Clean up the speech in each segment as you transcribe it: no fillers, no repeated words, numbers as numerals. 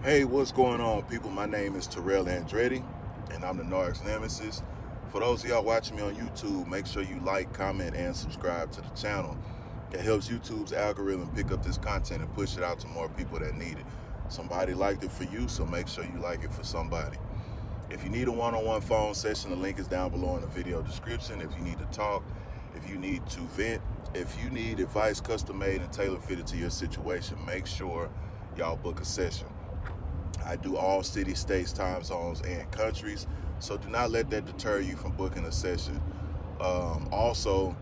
Hey, what's going on, people? My name is Terrell Andretti, and I'm the Narc's nemesis. For those of y'all watching me on YouTube, make sure you like, comment, and subscribe to the channel. It helps YouTube's algorithm pick up this content and push it out to more people that need it. Somebody liked it for you, so make sure you like it for somebody. If you need a one-on-one phone session, the link is down below in the video description. If you need to talk, if you need to vent, if you need advice custom-made and tailor-fitted to your situation, make sure y'all book a session. I do all cities, states, time zones, and countries, so do not let that deter you from booking a session. Also,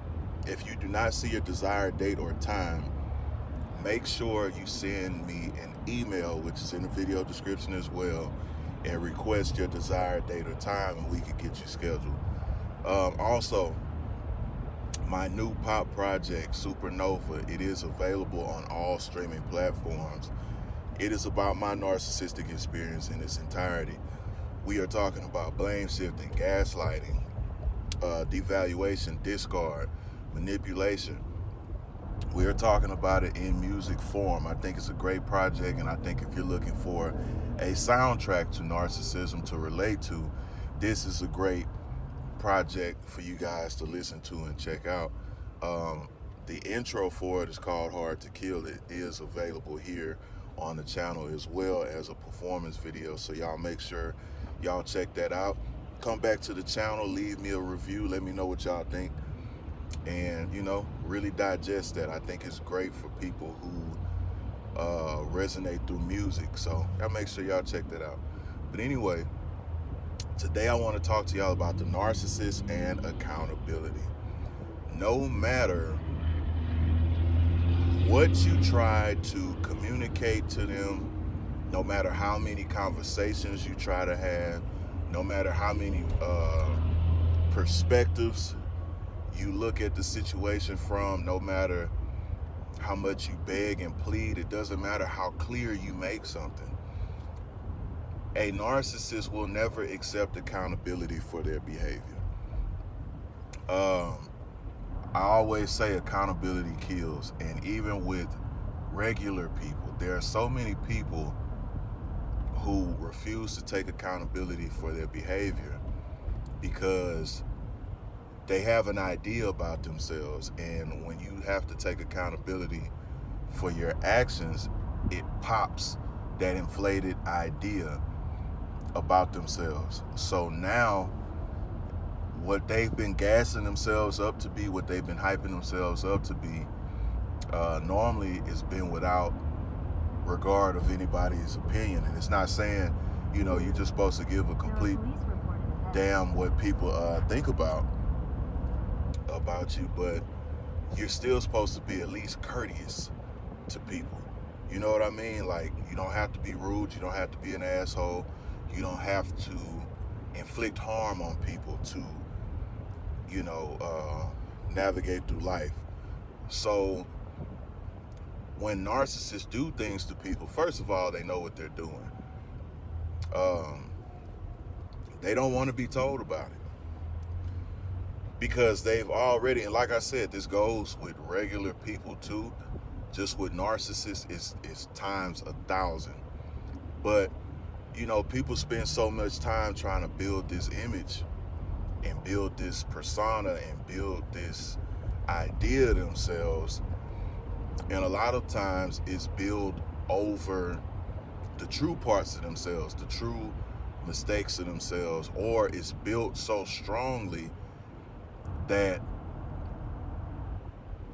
if you do not see your desired date or time, make sure you send me an email, which is in the video description as well, and request your desired date or time, and we can get you scheduled. Also, my new pop project, Supernova, it is available on all streaming platforms. It is about my narcissistic experience in its entirety. We are talking about blame shifting, gaslighting, devaluation, discard, manipulation. We are talking about it in music form. I think it's a great project, and I think if you're looking for a soundtrack to narcissism to relate to, this is a great project for you guys to listen to and check out. The intro for it is called Hard to Kill. It is available here on the channel as well as a performance video, so y'all make sure y'all check that out. Come back to the channel, leave me a review, let me know what y'all think, and really digest that. I think it's great for people who resonate through music, so y'all make sure y'all check that out. But anyway, today I want to talk to y'all about the narcissist and accountability. No matter what you try to communicate to them, no matter how many conversations you try to have, no matter how many perspectives you look at the situation from, no matter how much you beg and plead, it doesn't matter how clear you make something. A narcissist will never accept accountability for their behavior. I always say accountability kills, and even with regular people, there are so many people who refuse to take accountability for their behavior because they have an idea about themselves, and when you have to take accountability for your actions, it pops that inflated idea about themselves. So now what they've been gassing themselves up to be, what they've been hyping themselves up to be, normally has been without regard of anybody's opinion. And it's not saying, you're just supposed to give a complete damn what people think about you, but you're still supposed to be at least courteous to people. You know what I mean? Like, you don't have to be rude, you don't have to be an asshole, you don't have to inflict harm on people to navigate through life. So when narcissists do things to people, first of all, they know what they're doing. They don't want to be told about it because they've already, and like I said, this goes with regular people too. Just with narcissists, it's times 1,000. But people spend so much time trying to build this image and build this persona and build this idea of themselves, and a lot of times it's built over the true parts of themselves, the true mistakes of themselves, or it's built so strongly that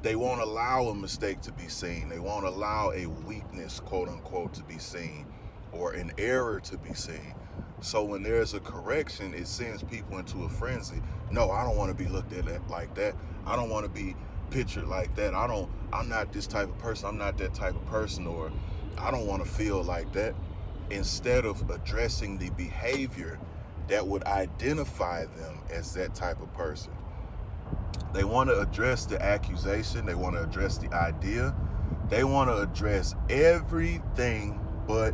they won't allow a mistake to be seen. They won't allow a weakness, quote unquote, to be seen, or an error to be seen. So when there's a correction, it sends people into a frenzy. No, I don't want to be looked at like that. I don't want to be pictured like that. I'm not this type of person. I'm not that type of person, or I don't want to feel like that. Instead of addressing the behavior that would identify them as that type of person. They want to address the accusation. They want to address the idea. They want to address everything but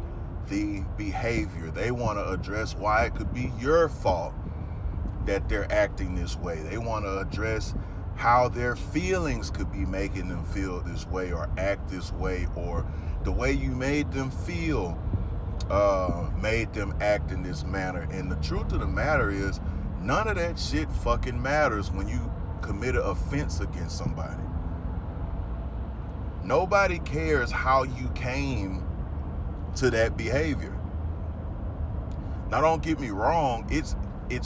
the behavior. They want to address why it could be your fault that they're acting this way. They want to address how their feelings could be making them feel this way or act this way, or the way you made them feel made them act in this manner. And the truth of the matter is, none of that shit fucking matters when you commit an offense against somebody. Nobody cares how you came to that behavior. Now, don't get me wrong, it's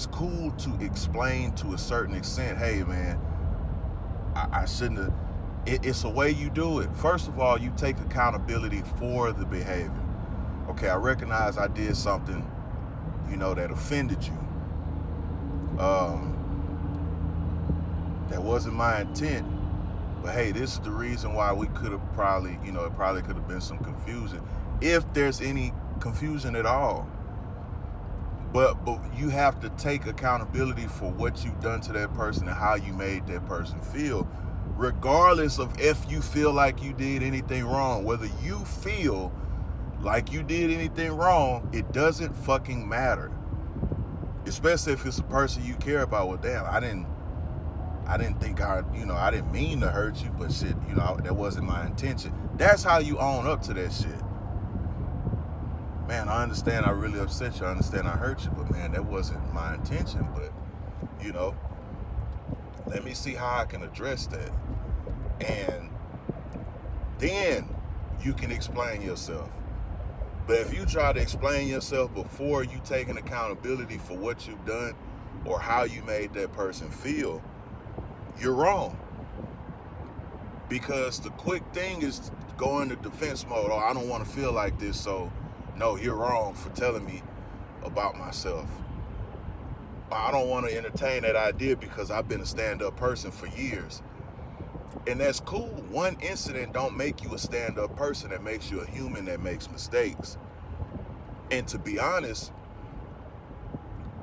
cool to explain to a certain extent, hey man, I shouldn't have. It's a way you do it. First of all, you take accountability for the behavior. Okay, I recognize I did something, that offended you. That wasn't my intent. But hey, this is the reason why we could have probably, it probably could have been some confusion. If there's any confusion at all. But you have to take accountability for what you've done to that person and how you made that person feel. Regardless of if you feel like you did anything wrong, whether you feel like you did anything wrong, it doesn't fucking matter. Especially if it's a person you care about. Well, damn, I didn't think I didn't mean to hurt you, but shit, that wasn't my intention. That's how you own up to that shit. Man, I understand I really upset you. I understand I hurt you, but man, that wasn't my intention. But, let me see how I can address that. And then you can explain yourself. But if you try to explain yourself before you taking accountability for what you've done or how you made that person feel, you're wrong. Because the quick thing is to go into defense mode. Oh, I don't want to feel like this, so no, you're wrong for telling me about myself. I don't want to entertain that idea because I've been a stand-up person for years. And that's cool. One incident don't make you a stand-up person. That makes you a human that makes mistakes. And to be honest,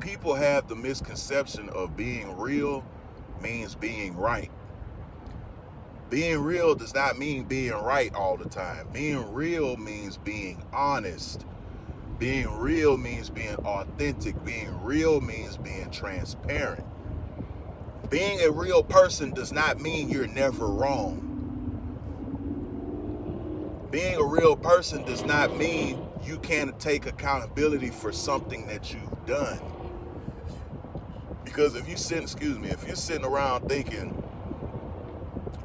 people have the misconception of being real means being right. Being real does not mean being right all the time. Being real means being honest. Being real means being authentic. Being real means being transparent. Being a real person does not mean you're never wrong. Being a real person does not mean you can't take accountability for something that you've done. Because if you're sitting around thinking,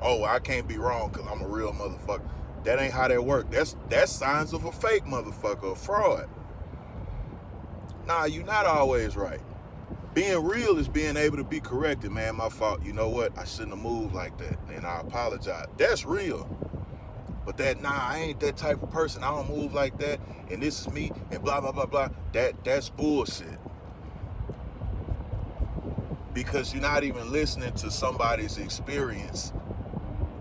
oh, I can't be wrong because I'm a real motherfucker, that ain't how that works. That's signs of a fake motherfucker, a fraud. Nah, you're not always right. Being real is being able to be corrected. Man, my fault. You know what? I shouldn't have moved like that. And I apologize. That's real. But I ain't that type of person. I don't move like that. And this is me. And blah, blah, blah, blah. That's bullshit. Because you're not even listening to somebody's experience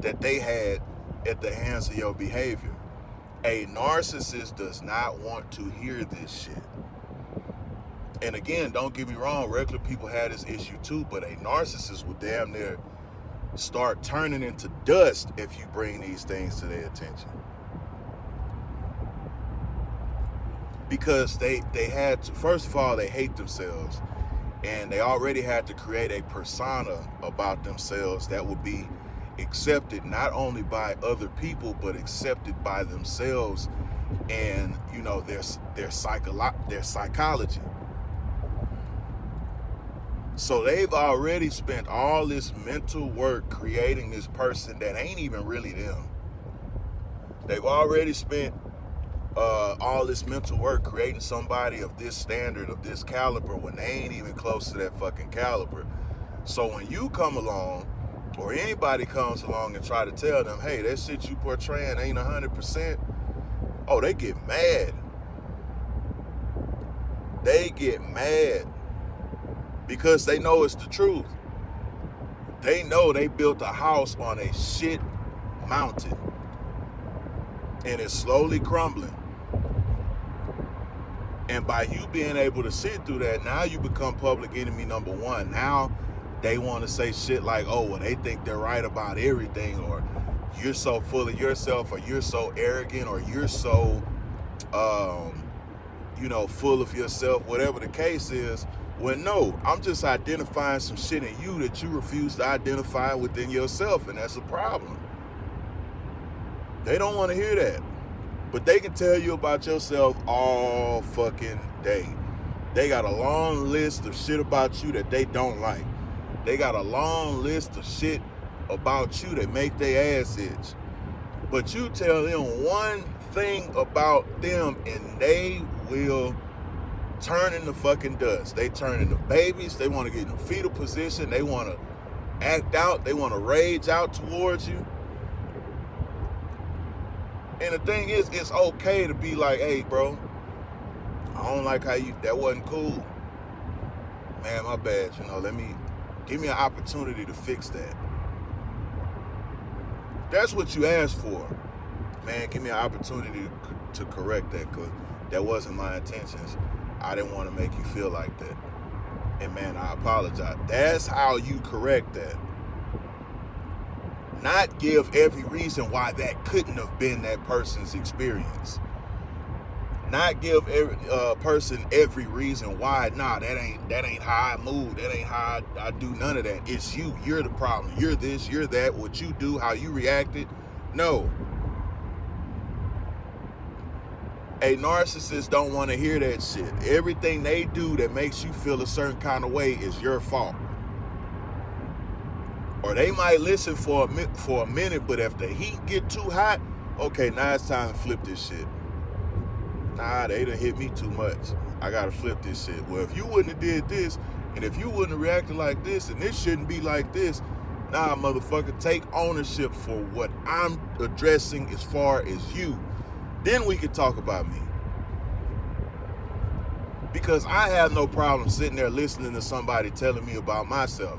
that they had at the hands of your behavior. A narcissist does not want to hear this shit. And again, don't get me wrong, regular people had this issue too, but a narcissist will damn near start turning into dust if you bring these things to their attention. Because they had to, first of all, they hate themselves, and they already had to create a persona about themselves that would be accepted not only by other people, but accepted by themselves and, their psychology. So they've already spent all this mental work creating this person that ain't even really them. They've already spent all this mental work creating somebody of this standard, of this caliber, when they ain't even close to that fucking caliber. So when you come along, or anybody comes along and try to tell them, hey, that shit you portraying ain't 100%, oh, they get mad. They get mad. Because they know it's the truth. They know they built a house on a shit mountain. And it's slowly crumbling. And by you being able to sit through that, now you become public enemy number one. Now they want to say shit like, oh, well, they think they're right about everything, or you're so full of yourself, or you're so arrogant, or you're so, full of yourself, whatever the case is. Well, no, I'm just identifying some shit in you that you refuse to identify within yourself, and that's a problem. They don't want to hear that. But they can tell you about yourself all fucking day. They got a long list of shit about you that they don't like. They got a long list of shit about you that make their ass itch. But you tell them one thing about them and they will turn into fucking dust. They turn into babies. They want to get in a fetal position. They want to act out. They want to rage out towards you. And the thing is, it's okay to be like, hey, bro, I don't like how that wasn't cool. Man, my bad. Give me an opportunity to fix that. That's what you asked for. Man, give me an opportunity to correct that, because that wasn't my intentions. I didn't want to make you feel like that. And man, I apologize. That's how you correct that. Not give every reason why that couldn't have been that person's experience. Not give every person every reason why. Nah, that ain't how I move. That ain't how I do none of that. It's you. You're the problem. You're this. You're that. What you do. How you reacted. No. A narcissist don't want to hear that shit. Everything they do that makes you feel a certain kind of way is your fault. Or they might listen for a minute, but if the heat get too hot, okay, now it's time to flip this shit. Nah, they done hit me too much. I gotta flip this shit. Well, if you wouldn't have did this, and if you wouldn't have reacted like this, and this shouldn't be like this, nah, motherfucker, take ownership for what I'm addressing as far as you. Then we can talk about me. Because I have no problem sitting there listening to somebody telling me about myself.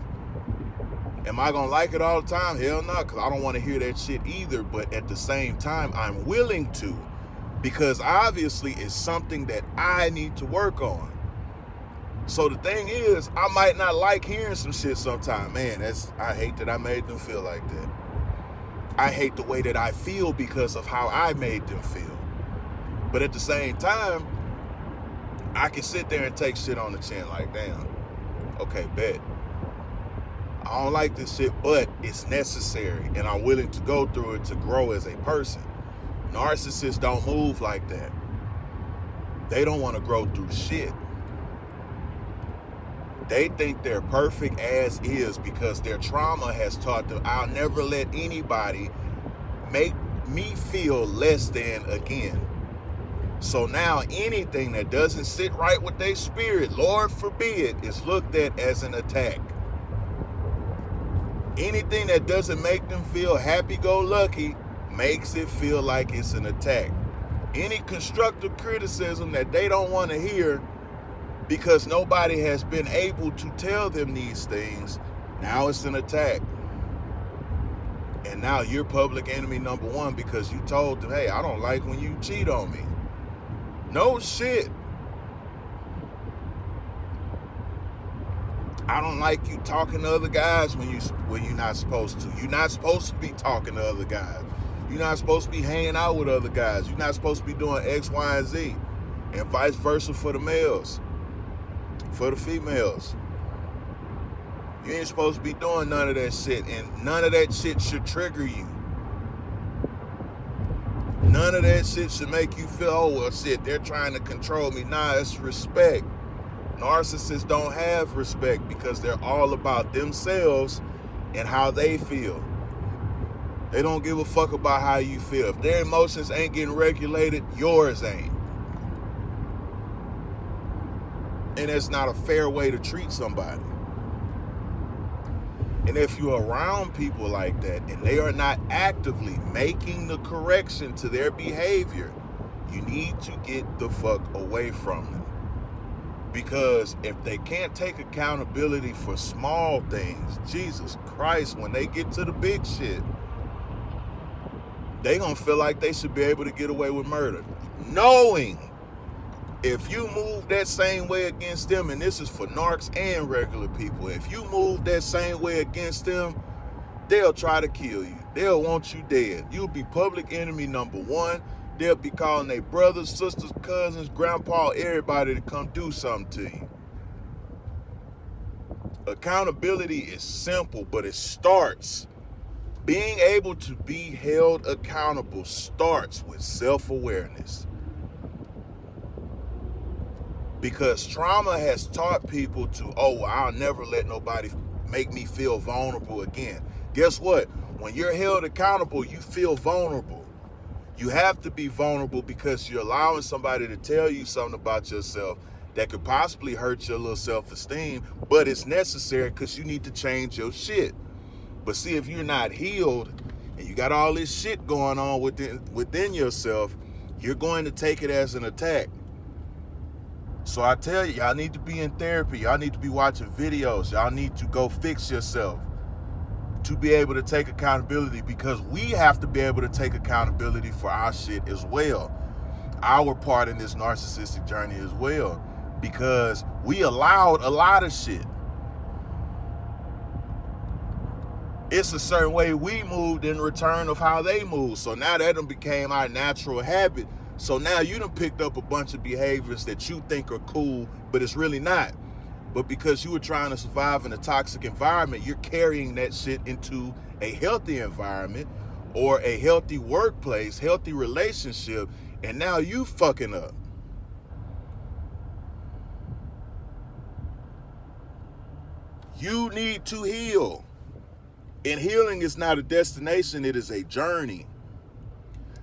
Am I gonna like it all the time? Hell no, because I don't want to hear that shit either. But at the same time, I'm willing to, because obviously it's something that I need to work on. So the thing is, I might not like hearing some shit sometime. Man, I hate that I made them feel like that. I hate the way that I feel because of how I made them feel. But at the same time, I can sit there and take shit on the chin like, damn, okay, bet. I don't like this shit, but it's necessary, and I'm willing to go through it to grow as a person. Narcissists don't move like that. They don't want to grow through shit. They think they're perfect as is because their trauma has taught them, I'll never let anybody make me feel less than again. So now anything that doesn't sit right with their spirit, Lord forbid, is looked at as an attack. Anything that doesn't make them feel happy-go-lucky makes it feel like it's an attack. Any constructive criticism that they don't want to hear because nobody has been able to tell them these things, now it's an attack. And now you're public enemy number one because you told them, hey, I don't like when you cheat on me. No shit. I don't like you talking to other guys when you're not supposed to. You're not supposed to be talking to other guys. You're not supposed to be hanging out with other guys. You're not supposed to be doing X, Y, and Z. And vice versa for the males. For the females. You ain't supposed to be doing none of that shit. And none of that shit should trigger you. None of that shit should make you feel, oh, well, shit, they're trying to control me. Nah, it's respect. Narcissists don't have respect because they're all about themselves and how they feel. They don't give a fuck about how you feel. If their emotions ain't getting regulated, yours ain't. And it's not a fair way to treat somebody. And if you're around people like that and they are not actively making the correction to their behavior, you need to get the fuck away from them. Because if they can't take accountability for small things, Jesus Christ, when they get to the big shit, they gonna feel like they should be able to get away with murder. Knowing if you move that same way against them, and this is for narcs and regular people, if you move that same way against them, they'll try to kill you. They'll want you dead. You'll be public enemy number one. They'll be calling their brothers, sisters, cousins, grandpa, everybody to come do something to you. Accountability is simple, but it starts Being able to be held accountable starts with self-awareness. Because trauma has taught people to, oh, I'll never let nobody make me feel vulnerable again. Guess what? When you're held accountable, you feel vulnerable. You have to be vulnerable because you're allowing somebody to tell you something about yourself that could possibly hurt your little self-esteem, but it's necessary because you need to change your shit. But see, if you're not healed and you got all this shit going on within yourself, you're going to take it as an attack. So I tell you, y'all need to be in therapy. Y'all need to be watching videos. Y'all need to go fix yourself to be able to take accountability, because we have to be able to take accountability for our shit as well. Our part in this narcissistic journey as well, because we allowed a lot of shit. It's a certain way we moved in return of how they moved. So now that done became our natural habit. So now you done picked up a bunch of behaviors that you think are cool, but it's really not. But because you were trying to survive in a toxic environment, you're carrying that shit into a healthy environment or a healthy workplace, healthy relationship, and now you fucking up. You need to heal. And healing is not a destination, it is a journey.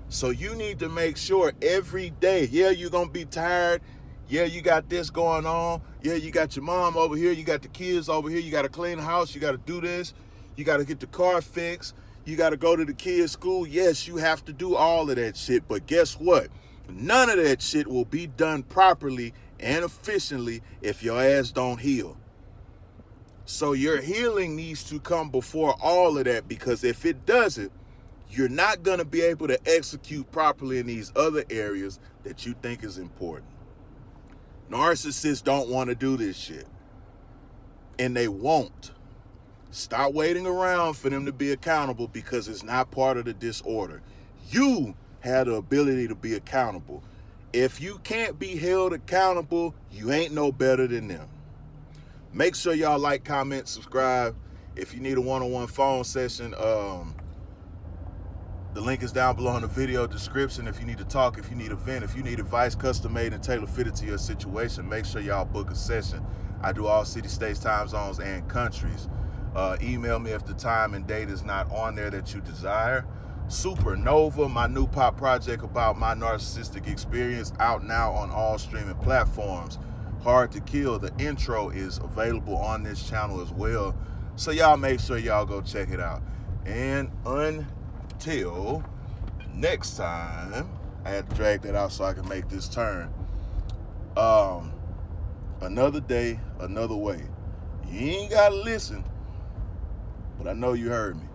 So you need to make sure every day, yeah, you're going to be tired. Yeah, you got this going on. Yeah, you got your mom over here. You got the kids over here. You got to clean the house. You got to do this. You got to get the car fixed. You got to go to the kids' school. Yes, you have to do all of that shit. But guess what? None of that shit will be done properly and efficiently if your ass don't heal. So your healing needs to come before all of that, because if it doesn't, you're not going to be able to execute properly in these other areas that you think is important. Narcissists don't want to do this shit. And they won't. Stop waiting around for them to be accountable, because it's not part of the disorder. You have the ability to be accountable. If you can't be held accountable, you ain't no better than them. Make sure y'all like, comment, subscribe. If you need a one-on-one phone session, the link is down below in the video description. If you need to talk, if you need a vent, if you need advice custom made and tailor fitted to your situation, make sure y'all book a session. I do all cities, states, time zones, and countries. Email me if the time and date is not on there that you desire. Supernova, my new pop project about my narcissistic experience, out now on all streaming platforms. Hard to Kill, the intro is available on this channel as well. So y'all make sure y'all go check it out. And until next time, I had to drag that out so I can make this turn. Another day, another way. You ain't gotta listen, but I know you heard me.